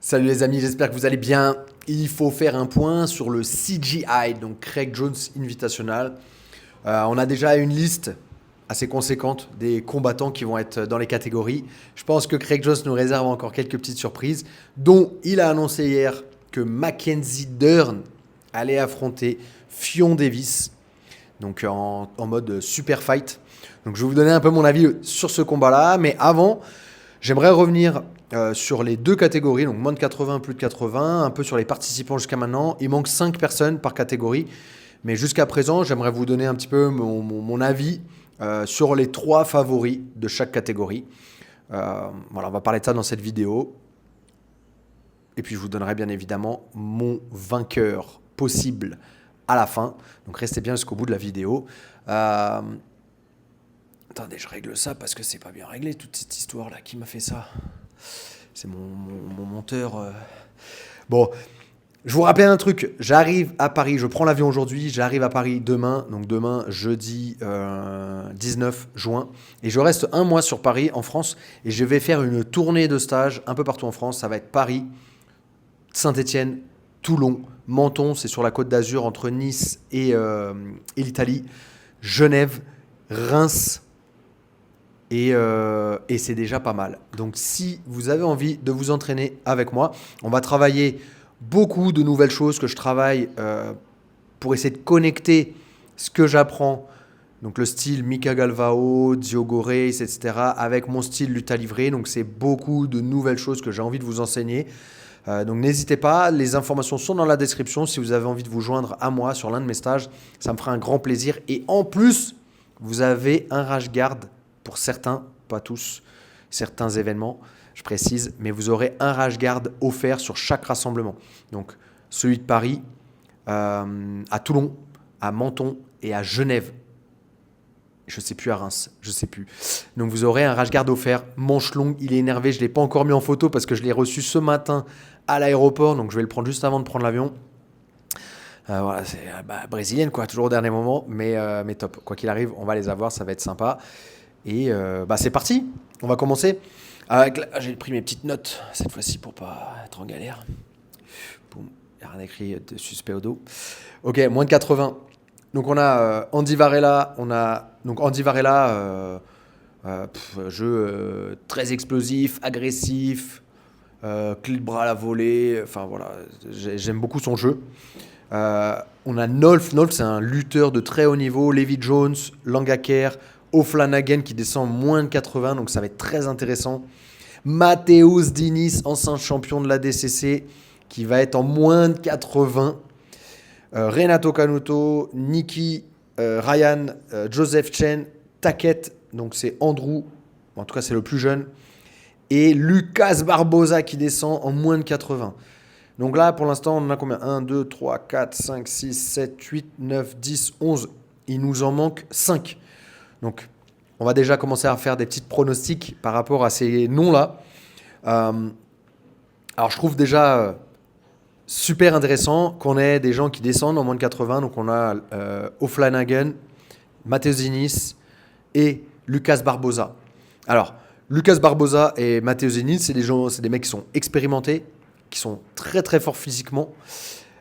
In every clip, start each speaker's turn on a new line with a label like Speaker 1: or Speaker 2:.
Speaker 1: Salut les amis, j'espère que vous allez bien. Il faut faire un point sur le CGI, donc Craig Jones Invitational. On a déjà une liste assez conséquente des combattants qui vont être dans les catégories. Je pense que Craig Jones nous réserve encore quelques petites surprises, dont il a annoncé hier que Mackenzie Dern allait affronter Fionn Davis, donc en mode super fight. Donc je vais vous donner un peu mon avis sur ce combat-là, mais avant, j'aimerais revenir sur les deux catégories, donc moins de 80, plus de 80, un peu sur les participants jusqu'à maintenant. Il manque 5 personnes par catégorie, mais jusqu'à présent, j'aimerais vous donner un petit peu mon avis sur les 3 favoris de chaque catégorie. Voilà, on va parler de ça dans cette vidéo. Et puis je vous donnerai bien évidemment mon vainqueur possible à la fin. Donc restez bien jusqu'au bout de la vidéo. Attendez, je règle ça parce que c'est pas bien réglé toute cette histoire là. Qui m'a fait ça? C'est mon monteur. Bon, je vous rappelle un truc. J'arrive à Paris, je prends l'avion aujourd'hui, j'arrive à Paris demain. Donc demain, jeudi 19 juin. Et je reste un mois sur Paris, en France. Et je vais faire une tournée de stage un peu partout en France. Ça va être Paris, Saint-Étienne, Toulon, Menton, c'est sur la côte d'Azur entre Nice et l'Italie, Genève, Reims. Et c'est déjà pas mal. Donc si vous avez envie de vous entraîner avec moi, on va travailler beaucoup de nouvelles choses que je travaille pour essayer de connecter ce que j'apprends, donc le style Mika Galvao, Diogo Reis, etc., avec mon style lutte livrée. Donc c'est beaucoup de nouvelles choses que j'ai envie de vous enseigner. Donc n'hésitez pas, les informations sont dans la description. Si vous avez envie de vous joindre à moi sur l'un de mes stages, ça me fera un grand plaisir. Et en plus, vous avez un rash guard pour certains, pas tous, certains événements, je précise, mais vous aurez un rash guard offert sur chaque rassemblement. Donc celui de Paris, à Toulon, à Menton et à Genève. Je ne sais plus à Reims, je ne sais plus. Donc vous aurez un rash guard offert, manche longue, il est énervé, je ne l'ai pas encore mis en photo parce que je l'ai reçu ce matin à l'aéroport, donc je vais le prendre juste avant de prendre l'avion. Voilà, c'est brésilienne quoi, toujours au dernier moment, mais top. Quoi qu'il arrive, on va les avoir, ça va être sympa. Et c'est parti, on va commencer. J'ai pris mes petites notes cette fois-ci pour pas être en galère. Boum, il n'y a rien écrit de suspect au dos. Ok, moins de 80. Donc on a Andy Varela, jeu très explosif, agressif, clé de bras à la volée, enfin voilà, j'aime beaucoup son jeu. On a Nolf, c'est un lutteur de très haut niveau, Levi Jones, Langaker, O'Flanagan qui descend moins de 80, donc ça va être très intéressant. Mateusz Diniz, ancien champion de la DCC, qui va être en moins de 80. Renato Canuto, Nicky, Ryan, Joseph Chen, Taquet, donc c'est Andrew, en tout cas c'est le plus jeune, et Lucas Barbosa qui descend en moins de 80. Donc là, pour l'instant, on en a combien? 1, 2, 3, 4, 5, 6, 7, 8, 9, 10, 11. Il nous en manque 5. Donc, on va déjà commencer à faire des petites pronostics par rapport à ces noms-là. Alors, je trouve déjà super intéressant qu'on ait des gens qui descendent en moins de 80. Donc, on a O'Flanagan, Mateusz Diniz et Lucas Barbosa. Alors, Lucas Barbosa et Mateusz Diniz, c'est des mecs qui sont expérimentés, qui sont très très forts physiquement.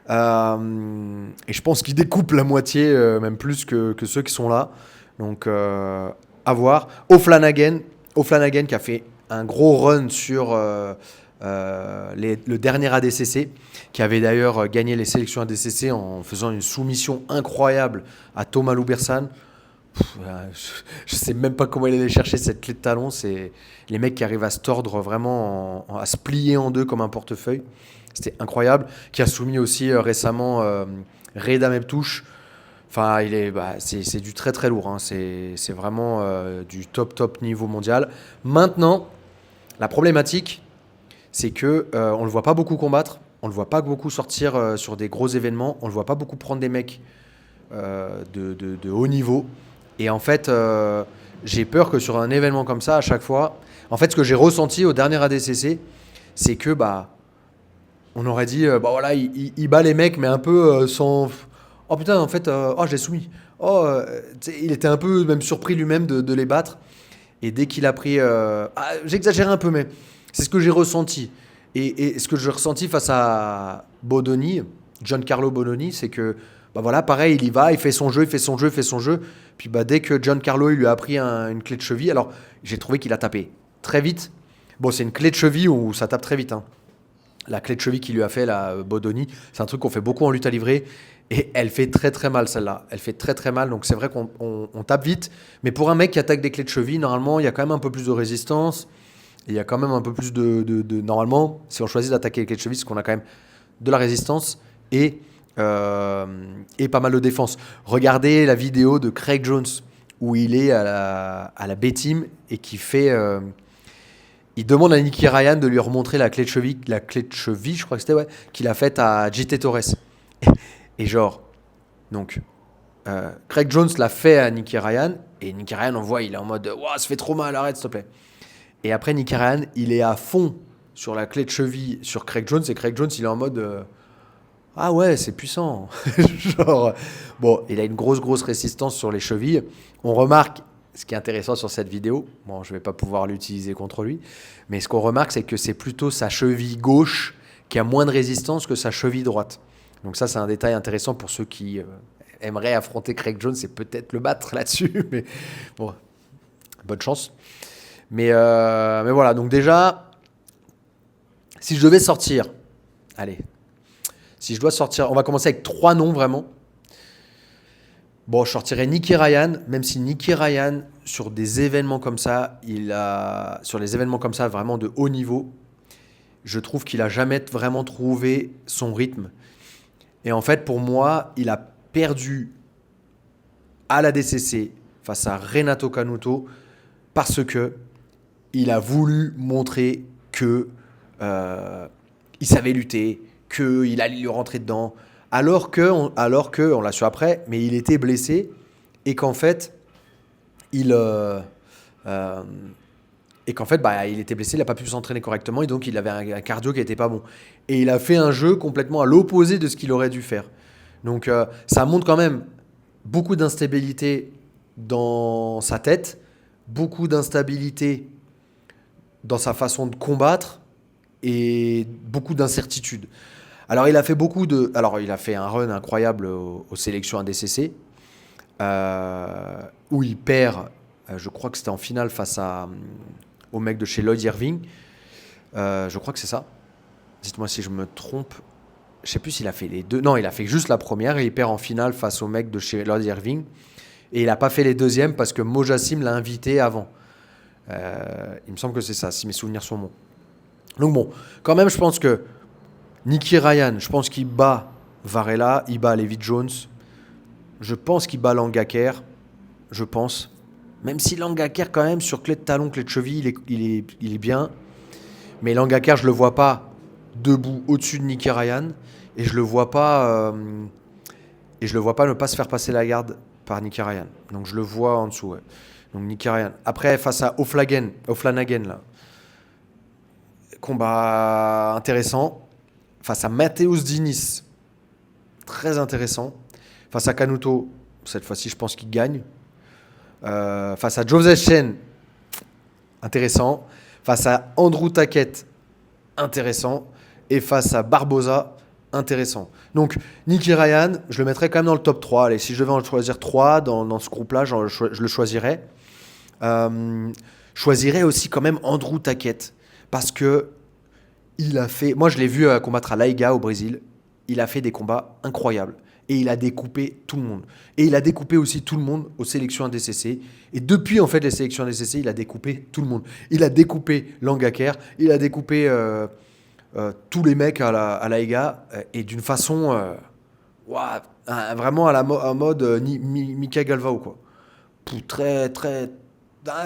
Speaker 1: Et je pense qu'ils découpent la moitié, même plus que ceux qui sont là. Donc, à voir. O'Flanagan qui a fait un gros run sur le dernier ADCC, qui avait d'ailleurs gagné les sélections ADCC en faisant une soumission incroyable à Thomas Loubersan. Je sais même pas comment il allait chercher cette clé de talon. C'est les mecs qui arrivent à se tordre vraiment, à se plier en deux comme un portefeuille. C'était incroyable. Qui a soumis aussi récemment Reda Meptouche. Enfin, c'est du très très lourd. Hein. C'est vraiment du top niveau mondial. Maintenant, la problématique, c'est que on le voit pas beaucoup combattre. On le voit pas beaucoup sortir sur des gros événements. On le voit pas beaucoup prendre des mecs de haut niveau. Et en fait, j'ai peur que sur un événement comme ça, à chaque fois, en fait, ce que j'ai ressenti au dernier ADCC, c'est que on aurait dit, voilà, il bat les mecs, mais un peu sans. Oh putain, en fait, je l'ai soumis. Il était un peu même surpris lui-même de les battre. Et dès qu'il a pris, j'exagère un peu, mais c'est ce que j'ai ressenti. Et ce que j'ai ressenti face à Bodoni, Giancarlo Bodoni, c'est que, bah voilà, pareil, il y va, il fait son jeu, il fait son jeu, il fait son jeu. Puis bah, dès que Giancarlo il lui a appris une clé de cheville, alors j'ai trouvé qu'il a tapé très vite. Bon, c'est une clé de cheville où ça tape très vite, hein. La clé de cheville qu'il lui a fait, la Bodoni, c'est un truc qu'on fait beaucoup en lutte à livrer. Et elle fait très très mal celle-là. Elle fait très très mal. Donc c'est vrai qu'on tape vite. Mais pour un mec qui attaque des clés de cheville, normalement, il y a quand même un peu plus de résistance. Et il y a quand même un peu plus Normalement, si on choisit d'attaquer les clés de cheville, c'est qu'on a quand même de la résistance euh, et pas mal de défense. Regardez la vidéo de Craig Jones où il est à la B-Team et qui fait... il demande à Nicky Ryan de lui remontrer la clé de cheville, je crois que c'était, ouais, qu'il a faite à JT Torres. Et genre, donc, Craig Jones l'a fait à Nicky Ryan, et Nicky Ryan, on voit, il est en mode, ouah, ça fait trop mal, arrête, s'il te plaît. Et après, Nicky Ryan, il est à fond sur la clé de cheville sur Craig Jones, et Craig Jones, il est en mode, ah ouais, c'est puissant. Genre, bon, il a une grosse résistance sur les chevilles. On remarque, ce qui est intéressant sur cette vidéo, bon, je vais pas pouvoir l'utiliser contre lui, mais ce qu'on remarque, c'est que c'est plutôt sa cheville gauche qui a moins de résistance que sa cheville droite. Donc ça, c'est un détail intéressant pour ceux qui aimeraient affronter Craig Jones et peut-être le battre là-dessus. Mais bon, bonne chance. Mais voilà, donc déjà, si je devais sortir, allez, si je dois sortir, on va commencer avec 3 noms vraiment. Bon, je sortirais Nicky Ryan, même si Nicky Ryan, sur des événements comme ça, sur les événements comme ça, vraiment de haut niveau, je trouve qu'il a jamais vraiment trouvé son rythme. Et en fait, pour moi, il a perdu à la DCC face à Renato Canuto parce que il a voulu montrer que il savait lutter, qu'il allait lui rentrer dedans, alors que on l'a su après, mais il était blessé et qu'en fait, il était blessé, il n'a pas pu s'entraîner correctement et donc il avait un cardio qui n'était pas bon. Et il a fait un jeu complètement à l'opposé de ce qu'il aurait dû faire. Donc ça montre quand même beaucoup d'instabilité dans sa tête, beaucoup d'instabilité dans sa façon de combattre et beaucoup d'incertitude. Alors il a fait un run incroyable aux sélections ADCC où il perd, je crois que c'était en finale face au mec de chez Lloyd Irving. Je crois que c'est ça. Dites-moi si je me trompe. Je sais plus s'il a fait les deux. Non, il a fait juste la première et il perd en finale face au mec de chez Lloyd Irving. Et il n'a pas fait les deuxièmes parce que Mojassim l'a invité avant. Il me semble que c'est ça, si mes souvenirs sont bons. Donc bon, quand même, je pense que Nicky Ryan, je pense qu'il bat Varela, il bat Levi Jones. Je pense qu'il bat Langaker. Je pense. Même si Langaker, quand même, sur clé de talon, clé de cheville, il est bien. Mais Langaker, je le vois pas debout au-dessus de Nicky Ryan. Et je le vois pas ne pas se faire passer la garde par Nicky Ryan. Donc je le vois en dessous. Ouais. Donc Nicky Ryan. Après, face à O'Flanagan, là. Combat intéressant. Face à Mateus Diniz. Très intéressant. Face à Canuto, cette fois-ci, je pense qu'il gagne. Face à Joseph Chen, intéressant. Face à Andrew Tackett, intéressant. Et face à Barboza, intéressant. Donc, Nicky Ryan, je le mettrais quand même dans le top 3. Allez, si je devais en choisir 3 dans ce groupe-là, je le choisirais. Choisirais aussi quand même Andrew Tackett. Parce que il a fait... Moi, je l'ai vu combattre à Laiga au Brésil. Il a fait des combats incroyables. Et il a découpé tout le monde. Et il a découpé aussi tout le monde aux sélections ADCC. Et depuis, en fait, les sélections ADCC, il a découpé tout le monde. Il a découpé Langaker. Il a découpé tous les mecs à la EGA. Et d'une façon... vraiment en mode Mika Galvao, quoi. Très, très...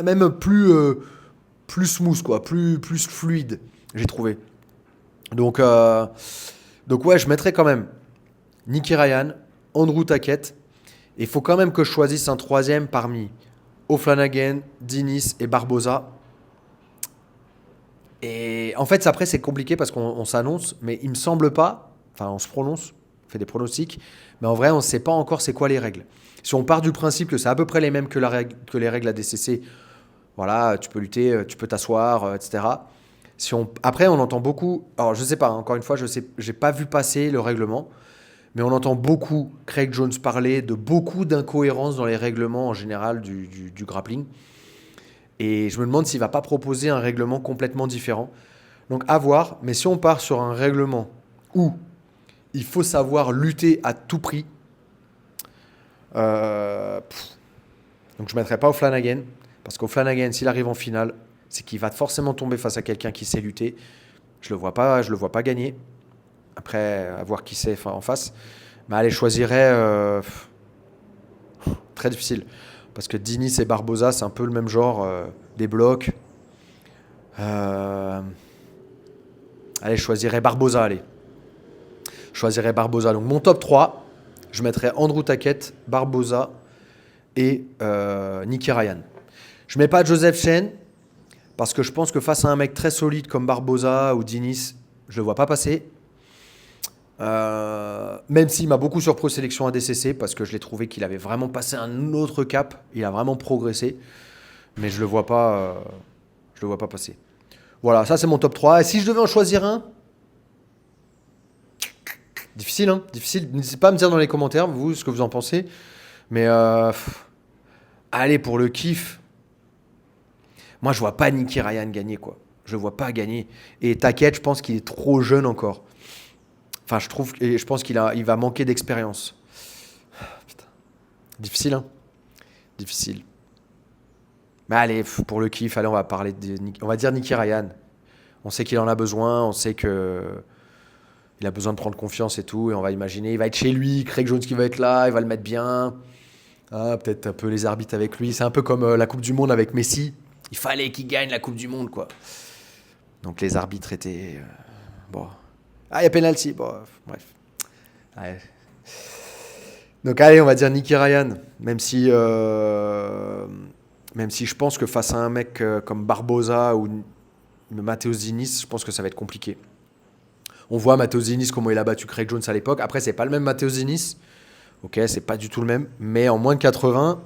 Speaker 1: Même plus smooth, quoi. Plus fluide, j'ai trouvé. Donc ouais, je mettrais quand même Nicky Ryan, Andrew Tackett. Et il faut quand même que je choisisse un troisième parmi O'Flanagan, Diniz et Barboza. Et en fait, après, c'est compliqué parce qu'on s'annonce, mais il me semble pas, enfin, on se prononce, on fait des pronostics, mais en vrai, on ne sait pas encore c'est quoi les règles. Si on part du principe que c'est à peu près les mêmes que les règles ADCC, voilà, tu peux lutter, tu peux t'asseoir, etc. Après, on entend beaucoup. Alors, je sais pas, hein, encore une fois, je sais, j'ai pas vu passer le règlement, mais on entend beaucoup Craig Jones parler de beaucoup d'incohérences dans les règlements en général du grappling. Et je me demande s'il va pas proposer un règlement complètement différent. Donc, à voir. Mais si on part sur un règlement où il faut savoir lutter à tout prix, euh, pff, donc je ne mettrai pas au Flanagan. Parce qu'au Flanagan, s'il arrive en finale, c'est qu'il va forcément tomber face à quelqu'un qui sait lutter. Je le vois pas gagner. Après, à voir qui c'est en face. Mais allez, je choisirais. Très difficile. Parce que Diniz et Barboza, c'est un peu le même genre. Des blocs. Euh, allez, je choisirais Barboza. Allez. Je choisirais Barboza. Donc mon top 3, je mettrais Andrew Tackett, Barboza et Nicky Ryan. Je mets pas Joseph Chen. Parce que je pense que face à un mec très solide comme Barboza ou Diniz, je le vois pas passer. Même s'il m'a beaucoup surpris aux sélections ADCC, parce que je l'ai trouvé qu'il avait vraiment passé un autre cap, il a vraiment progressé, mais je le vois pas passer. Voilà, ça c'est mon top 3. Et si je devais en choisir un, difficile, hein, difficile. N'hésitez pas à me dire dans les commentaires, vous, ce que vous en pensez. Mais allez, pour le kiff, moi je vois pas Nicky Ryan gagner, quoi. Je le vois pas gagner. Et Tackett, je pense qu'il est trop jeune encore. Enfin, je pense il va manquer d'expérience. Putain. Difficile, hein. Difficile. Mais allez, pour le kiff, allez, on va dire Nicky Ryan. On sait qu'il en a besoin, on sait que il a besoin de prendre confiance et tout, et on va imaginer, il va être chez lui, Craig Jones qui va être là, il va le mettre bien. Ah, peut-être un peu les arbitres avec lui. C'est un peu comme la Coupe du Monde avec Messi. Il fallait qu'il gagne la Coupe du Monde, quoi. Donc les arbitres étaient bon. Ah, il y a penalty. Bon, bref. Ouais. Donc allez, on va dire Nicky Ryan, même si je pense que face à un mec comme Barboza ou Matheus Diniz, je pense que ça va être compliqué. On voit Matheus Diniz comment il a battu Craig Jones à l'époque. Après, c'est pas le même Matheus Diniz. Ok, c'est pas du tout le même. Mais en moins de 80,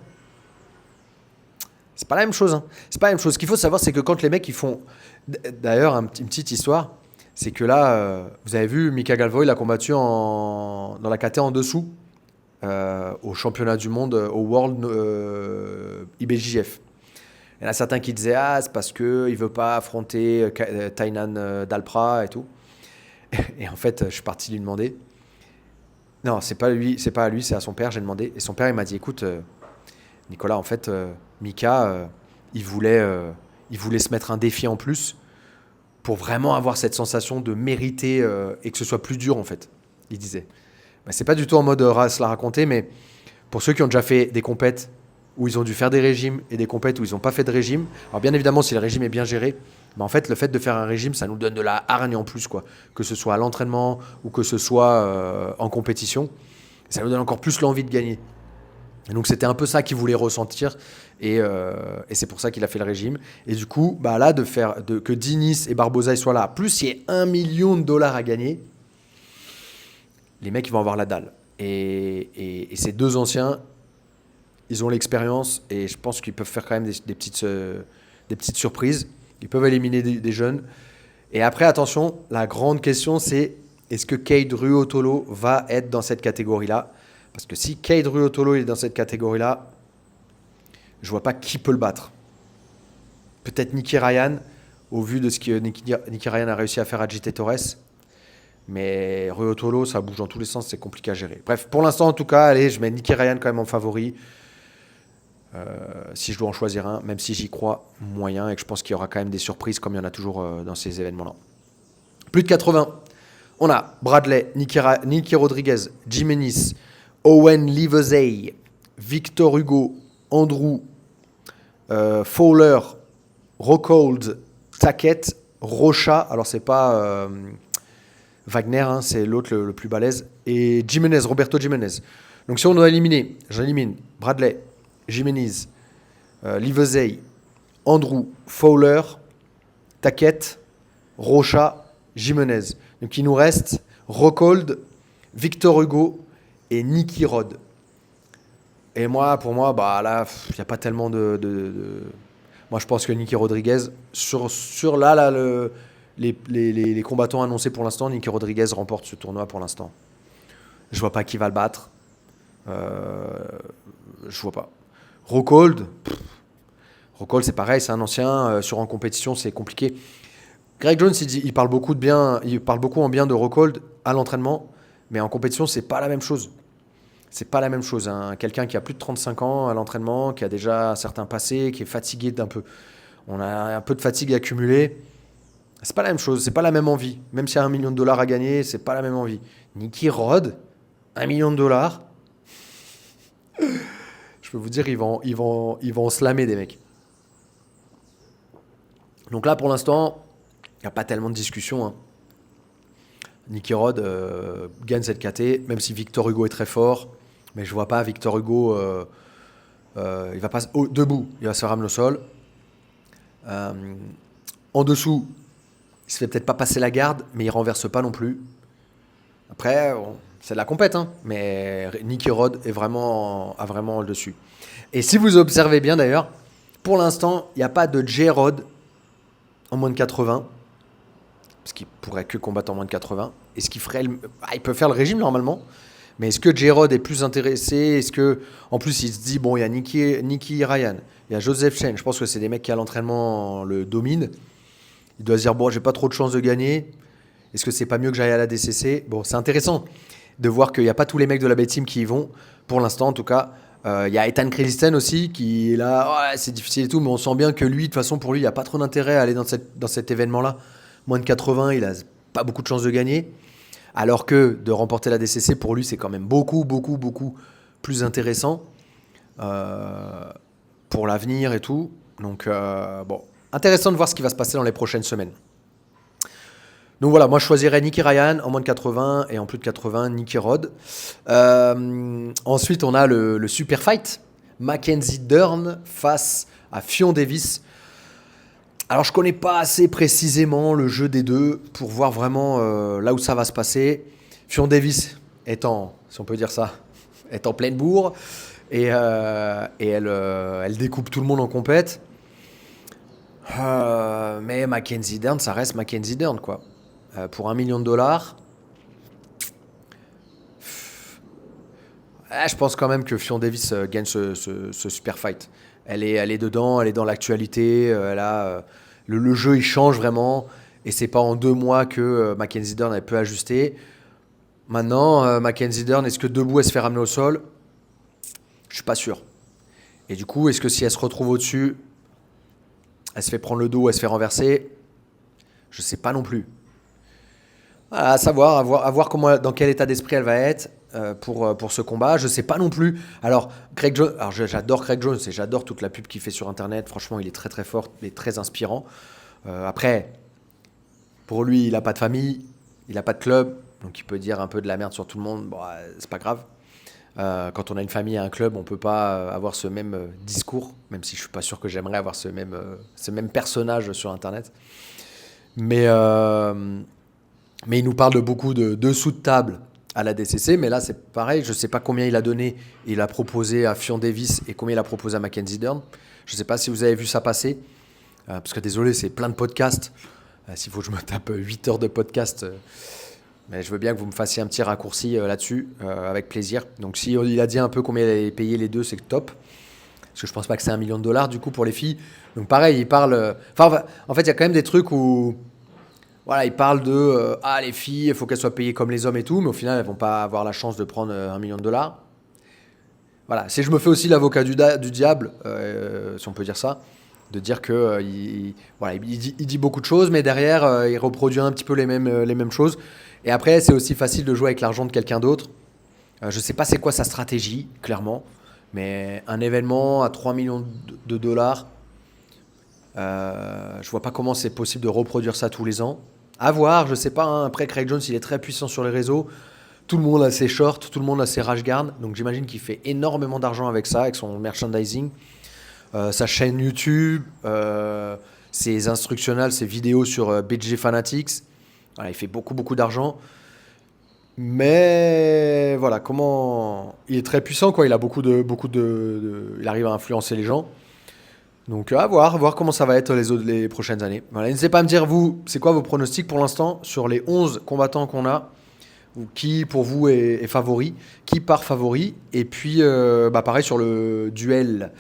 Speaker 1: c'est pas la même chose. Hein. C'est pas la même chose. Ce qu'il faut savoir, c'est que quand les mecs ils font. D'ailleurs, une petite histoire, c'est que là, vous avez vu, Mika Galvo, il a combattu dans la KT en dessous au championnat du monde, au World IBJJF. Il y en a certains qui disaient ah c'est parce que il veut pas affronter Tainan Dalpra et tout. Et en fait, je suis parti lui demander. Non, c'est pas lui, c'est pas à lui, c'est à son père. J'ai demandé et son père il m'a dit écoute Nicolas, en fait Mika il voulait se mettre un défi en plus pour vraiment avoir cette sensation de mériter et que ce soit plus dur en fait. Il disait. Bah, c'est pas du tout en mode race la raconter, mais pour ceux qui ont déjà fait des compètes où ils ont dû faire des régimes et des compètes où ils n'ont pas fait de régime, alors bien évidemment si le régime est bien géré, mais en fait le fait de faire un régime ça nous donne de la hargne en plus, quoi. Que ce soit à l'entraînement ou que ce soit en compétition, ça nous donne encore plus l'envie de gagner. Et donc c'était un peu ça qu'il voulait ressentir et c'est pour ça qu'il a fait le régime. Et du coup, bah là que Diniz et Barboza soient là, plus il y ait $1 million à gagner, les mecs ils vont avoir la dalle. Et ces deux anciens, ils ont l'expérience et je pense qu'ils peuvent faire quand même des petites surprises. Ils peuvent éliminer des jeunes. Et après, attention, la grande question c'est est-ce que Cade Ruotolo va être dans cette catégorie-là? Parce que si Cade Ruotolo est dans cette catégorie-là, je vois pas qui peut le battre. Peut-être Nicky Ryan, au vu de ce que Nicky Ryan a réussi à faire à JT Torres. Mais Ruotolo, ça bouge dans tous les sens, c'est compliqué à gérer. Bref, pour l'instant, en tout cas, allez, je mets Nicky Ryan quand même en favori. Si je dois en choisir un, même si j'y crois moyen et que je pense qu'il y aura quand même des surprises comme il y en a toujours dans ces événements-là. Plus de 80. On a Bradley, Nicky Rodriguez, Jimenez, Owen Livesey, Victor Hugo, Andrew, Fowler, Rockhold, Tackett, Rocha. Alors c'est pas Wagner, hein, c'est l'autre le plus balèze. Et Jimenez, Roberto Jimenez. Donc si on doit éliminer, j'élimine Bradley, Jimenez, Livesey, Andrew, Fowler, Tackett, Rocha, Jimenez. Donc il nous reste Rockhold, Victor Hugo et Nicky Rod. Et moi, pour moi, bah là, il n'y a pas tellement de. Moi, je pense que Nicky Rodriguez, sur là, les combattants annoncés pour l'instant, Nicky Rodriguez remporte ce tournoi pour l'instant. Je vois pas qui va le battre. Euh, je vois pas. Rockhold, Rockhold c'est pareil, c'est un ancien. Sur en compétition, c'est compliqué. Greg Jones, il parle beaucoup de bien, il parle beaucoup en bien de Rockhold à l'entraînement, mais en compétition, c'est pas la même chose. C'est pas la même chose, hein. Quelqu'un qui a plus de 35 ans à l'entraînement, qui a déjà un certain passé, qui est fatigué d'un peu. On a un peu de fatigue accumulée. C'est pas la même chose, c'est pas la même envie. Même s'il y a 1 million de dollars à gagner, c'est pas la même envie. Nicky Rod, 1 million de dollars. Je peux vous dire, ils vont en slammer des mecs. Donc là, pour l'instant, il n'y a pas tellement de discussion, hein. Nicky Rod gagne cette KT, même si Victor Hugo est très fort. Mais je vois pas Victor Hugo. Il va pas debout, il va se ramener au sol. Euh, En dessous, il se fait peut-être pas passer la garde, mais il renverse pas non plus. Après, bon, c'est de la compète, hein, mais Nicky Rod a vraiment le dessus. Et si vous observez bien d'ailleurs, pour l'instant, il n'y a pas de J-Rod en moins de 80, parce qu'il pourrait que combattre en moins de 80. Est-ce qu'il ferait il peut faire le régime normalement, mais est-ce que J-Rod est plus intéressé? Est-ce que, en plus, il se dit, bon, il y a Nicky Ryan, il y a Joseph Chen, je pense que c'est des mecs qui à l'entraînement le dominent. Il doit se dire, bon, j'ai pas trop de chances de gagner. Est-ce que c'est pas mieux que j'aille à la DCC? Bon, c'est intéressant de voir qu'il n'y a pas tous les mecs de la B-Team qui y vont, pour l'instant en tout cas. Il y a Ethan Kristen aussi qui est là, ouais, c'est difficile et tout, mais on sent bien que lui, de toute façon, pour lui, il n'y a pas trop d'intérêt à aller dans cet événement-là. Moins de 80, il a pas beaucoup de chances de gagner. Alors que de remporter la DCC, pour lui, c'est quand même beaucoup, beaucoup, beaucoup plus intéressant euh, pour l'avenir et tout. Donc, bon, intéressant de voir ce qui va se passer dans les prochaines semaines. Donc voilà, moi je choisirais Nicky Ryan en moins de 80 et en plus de 80, Nicky Rod. Ensuite, on a le super fight. Mackenzie Dern face à Fionn Davis. Alors je connais pas assez précisément le jeu des deux pour voir vraiment là où ça va se passer. Fionn Davis étant, si on peut dire ça, est en pleine bourre et elle découpe tout le monde en compète. Mais Mackenzie Dern, ça reste Mackenzie Dern quoi. Pour 1 million de dollars, je pense quand même que Fionn Davis gagne ce super fight. Elle est dedans, elle est dans l'actualité. Le jeu, il change vraiment. Et c'est pas en 2 mois que Mackenzie Dern elle peut ajuster. Maintenant, Mackenzie Dern, est-ce que debout, elle se fait ramener au sol? Je suis pas sûr. Et du coup, est-ce que si elle se retrouve au-dessus, elle se fait prendre le dos, elle se fait renverser? Je sais pas non plus. Voilà, à savoir, à voir comment, dans quel état d'esprit elle va être pour ce combat. Je sais pas non plus. Alors, Greg Jones, alors j'adore Greg Jones et j'adore toute la pub qu'il fait sur Internet. Franchement, il est très très fort et très inspirant. Après, pour lui, il n'a pas de famille, il n'a pas de club, donc il peut dire un peu de la merde sur tout le monde. Bon, c'est pas grave. Quand on a une famille et un club, on peut pas avoir ce même discours, même si je suis pas sûr que j'aimerais avoir ce même personnage sur Internet. Mais mais il nous parle de beaucoup de dessous de table à la DCC. Mais là, c'est pareil. Je ne sais pas combien il a donné. Il a proposé à Fionn Davis et combien il a proposé à Mackenzie Dern. Je ne sais pas si vous avez vu ça passer. Parce que désolé, c'est plein de podcasts. S'il faut que je me tape 8 heures de podcast. Mais je veux bien que vous me fassiez un petit raccourci là-dessus. Avec plaisir. Donc si il a dit un peu combien il allait payer les deux, c'est top. Parce que je pense pas que c'est 1 million de dollars du coup pour les filles. Donc pareil, il parle. Enfin, en fait, il y a quand même des trucs où. Voilà, il parle de les filles, il faut qu'elles soient payées comme les hommes et tout, mais au final, elles vont pas avoir la chance de prendre 1 million de dollars. Voilà, si je me fais aussi l'avocat du diable, si on peut dire ça, de dire que voilà, il dit beaucoup de choses, mais derrière, il reproduit un petit peu les mêmes choses. Et après, c'est aussi facile de jouer avec l'argent de quelqu'un d'autre. Je sais pas c'est quoi sa stratégie, clairement, mais un événement à 3 millions de dollars, je vois pas comment c'est possible de reproduire ça tous les ans. À voir, je sais pas, hein. Après, Craig Jones, il est très puissant sur les réseaux. Tout le monde a ses shorts, tout le monde a ses rash guards. Donc j'imagine qu'il fait énormément d'argent avec ça, avec son merchandising. Sa chaîne YouTube, ses instructionals, ses vidéos sur BG Fanatics. Voilà, il fait beaucoup, beaucoup d'argent. Mais voilà, comment. Il est très puissant, quoi. Il a il arrive à influencer les gens. Donc à voir comment ça va être les prochaines années. Voilà, n'hésitez pas à me dire, vous, c'est quoi vos pronostics pour l'instant sur les 11 combattants qu'on a, ou qui pour vous est favori, qui part favori, et puis pareil sur le duel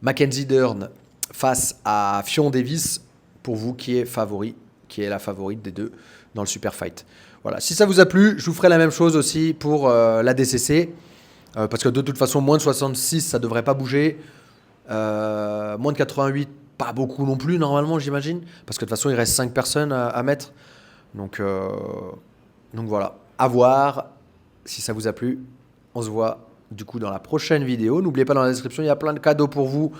Speaker 1: Mackenzie Dern face à Fionn Davis, pour vous qui est favori, qui est la favorite des deux dans le super fight. Voilà, si ça vous a plu, je vous ferai la même chose aussi pour la DCC, parce que de toute façon, moins de 66, ça devrait pas bouger. Moins de 88, pas beaucoup non plus normalement, j'imagine, parce que de toute façon, il reste 5 personnes à mettre. Donc, euh, donc voilà, à voir si ça vous a plu. On se voit du coup dans la prochaine vidéo. N'oubliez pas, dans la description, il y a plein de cadeaux pour vous.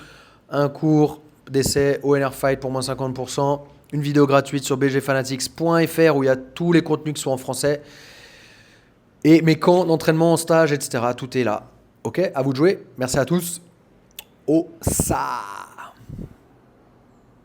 Speaker 1: Un cours d'essai ONR Fight pour moins 50%, une vidéo gratuite sur bgfanatics.fr où il y a tous les contenus qui sont en français, et mes camps d'entraînement, en stage, etc. Tout est là. Ok, à vous de jouer. Merci à tous. Au ça.